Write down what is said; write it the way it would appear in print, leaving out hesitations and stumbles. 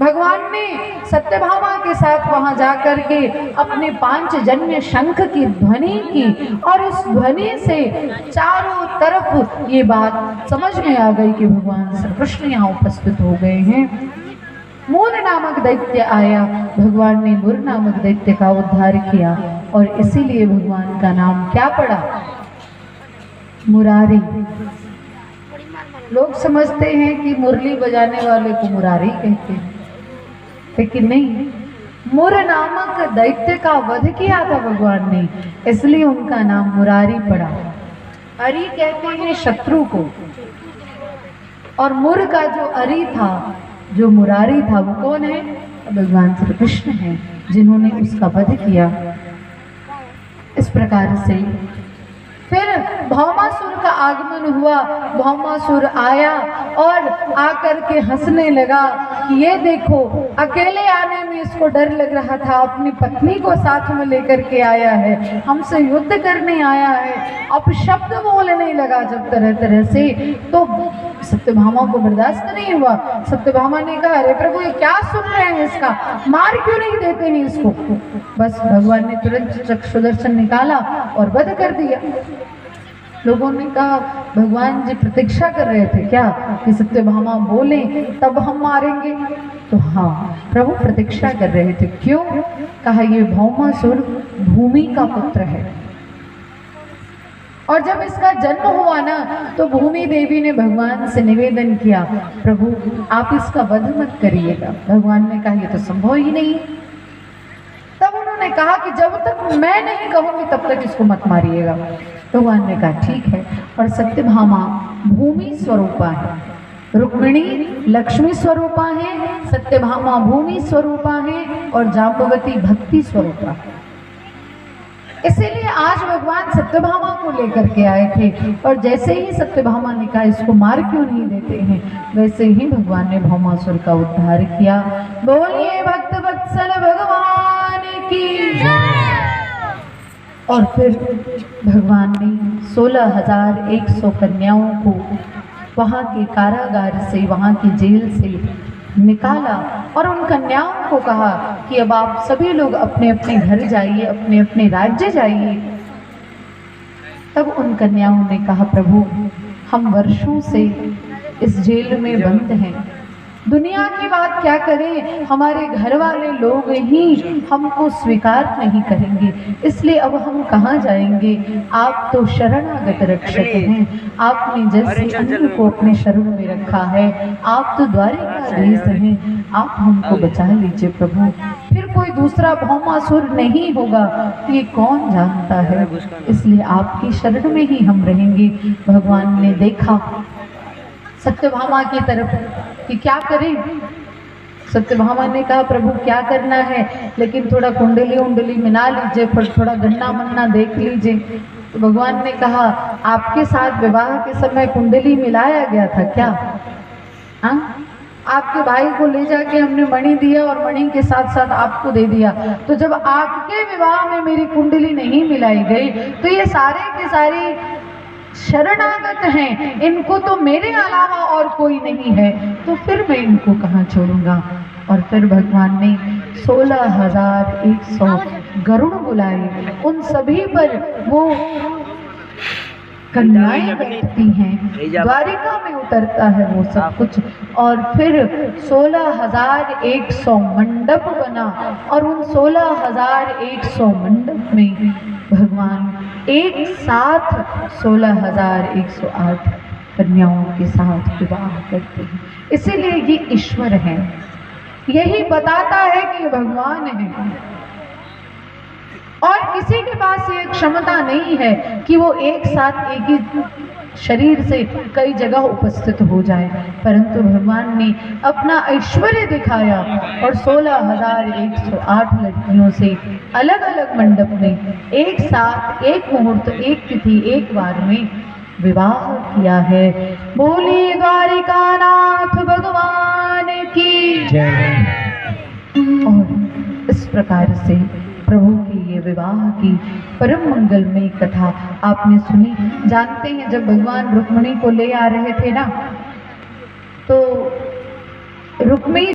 भगवान ने सत्यभामा के साथ वहां जाकर के अपने पांचजन्य शंख की ध्वनि की और उस ध्वनि से चारों तरफ ये बात समझ में आ गई कि भगवान श्री कृष्ण यहाँ उपस्थित हो गए हैं। मूर नामक दैत्य आया, भगवान ने मूर नामक दैत्य का उद्धार किया और इसीलिए भगवान का नाम क्या पड़ा? मुरारी। लोग समझते हैं कि मुरली बजाने वाले को मुरारी कहते हैं, लेकिन नहीं, मूर नामक दैत्य का वध किया था भगवान ने, इसलिए उनका नाम मुरारी पड़ा। अरि कहते हैं शत्रु को, और मूर का जो अरि था, जो मुरारी था, वो कौन है? भगवान श्री कृष्ण हैं, जिन्होंने उसका वध किया। इस प्रकार से फिर भौमासुर का आगमन हुआ। भौमासुर आया और आकर के हंसने लगा कि ये देखो, अकेले आने में इसको डर लग रहा था, अपनी पत्नी को साथ में लेकर के आया है, हमसे युद्ध करने आया है। अब शब्द बोलने लगा जब तरह तरह से, तो सत्यभामा को बर्दाश्त नहीं हुआ। सत्यभामा ने कहा, अरे प्रभु ये क्या सुन रहे हैं, इसका मार क्यों नहीं देते हैं इसको? बस भगवान ने तुरंत सुदर्शन निकाला और वध कर दिया। लोगों ने कहा, भगवान जी प्रतीक्षा कर रहे थे क्या कि सत्यभामा बोले तब हम मारेंगे? तो हाँ, प्रभु प्रतीक्षा कर रहे थे। क्यों? कहा, ये भौमासुर भूमि का पुत्र है, और जब इसका जन्म हुआ ना, तो भूमि देवी ने भगवान से निवेदन किया, प्रभु आप इसका वध मत करिएगा। भगवान ने कहा, ये तो संभव ही नहीं। तब उन्होंने कहा कि जब तक मैं नहीं कहूंगी तब तक इसको मत मारिएगा। भगवान ने कहा ठीक है। और सत्यभामा भूमि स्वरूपा है, रुक्मिणी लक्ष्मी स्वरूपा है, सत्यभामा भूमि स्वरूपा है, और जाम्बवती भक्ति स्वरूपा है। इसीलिए आज भगवान सत्यभामा को लेकर के आए थे, और जैसे ही सत्यभामा ने कहा इसको मार क्यों नहीं देते हैं, वैसे ही भगवान ने भौमासुर का उद्धार किया। बोलिए भक्त वत्सल भगवान की जय। और फिर भगवान ने 16,100 कन्याओं को वहाँ के कारागार से, वहाँ की जेल से निकाला, और उन कन्याओं को कहा कि अब आप सभी लोग अपने अपने घर जाइए, अपने अपने राज्य जाइए। तब उन कन्याओं ने कहा, प्रभु हम वर्षों से इस जेल में बंद हैं, दुनिया की बात क्या करें, हमारे घर वाले लोग ही हमको स्वीकार नहीं करेंगे, इसलिए अब हम कहाँ जाएंगे? आप तो शरणागत रक्षक हैं, आपने जैसे अन्न को अपने शरण में रखा है, आप तो द्वारिकाधीश हैं, आप हमको बचा लीजिए प्रभु। फिर कोई दूसरा भौमासुर नहीं होगा, ये कौन जानता है, इसलिए आपकी शरण में ही हम रहेंगे। भगवान ने देखा सत्यभामा की तरफ कि क्या करें। सत्यभामा ने कहा, प्रभु क्या करना है, लेकिन थोड़ा कुंडली उंडली मिला लीजिए, पर थोड़ा गन्ना मन्ना देख लीजिए। तो भगवान ने कहा, आपके साथ विवाह के समय कुंडली मिलाया गया था क्या? हाँ, आपके भाई को ले जाके हमने मणि दिया और मणि के साथ साथ आपको दे दिया, तो जब आपके विवाह में मेरी कुंडली नहीं मिलाई गई, तो ये सारे के सारे शरणागत हैं, इनको तो मेरे अलावा और कोई नहीं है, तो फिर मैं इनको कहाँ छोड़ूंगा। और फिर भगवान ने 16,100 गरुड़ बुलाए, उन सभी पर वो कन्याएं बैठती हैं, द्वारिका में उतरता है वो सब कुछ। और फिर 16,100 मंडप बना, और उन 16,100 मंडप में भगवान एक साथ 16,108 कन्याओं के साथ विवाह करते हैं। इसीलिए ये ईश्वर है, यही बताता है कि भगवान है, और किसी के पास ये क्षमता नहीं है कि वो एक साथ एक ही शरीर से कई जगह उपस्थित हो जाए, परंतु भगवान ने अपना ऐश्वर्य दिखाया और 16,108 लड़कियों से अलग अलग मंडप में एक साथ, एक मुहूर्त, एक तिथि, एक बार में विवाह किया है। बोली द्वारिकानाथ भगवान की जय। और इस प्रकार से प्रभु की ये विवाह की परम मंगलमयी कथा आपने सुनी। जानते हैं जब भगवान रुक्मिणी को ले आ रहे थे ना, तो रुक्मिणी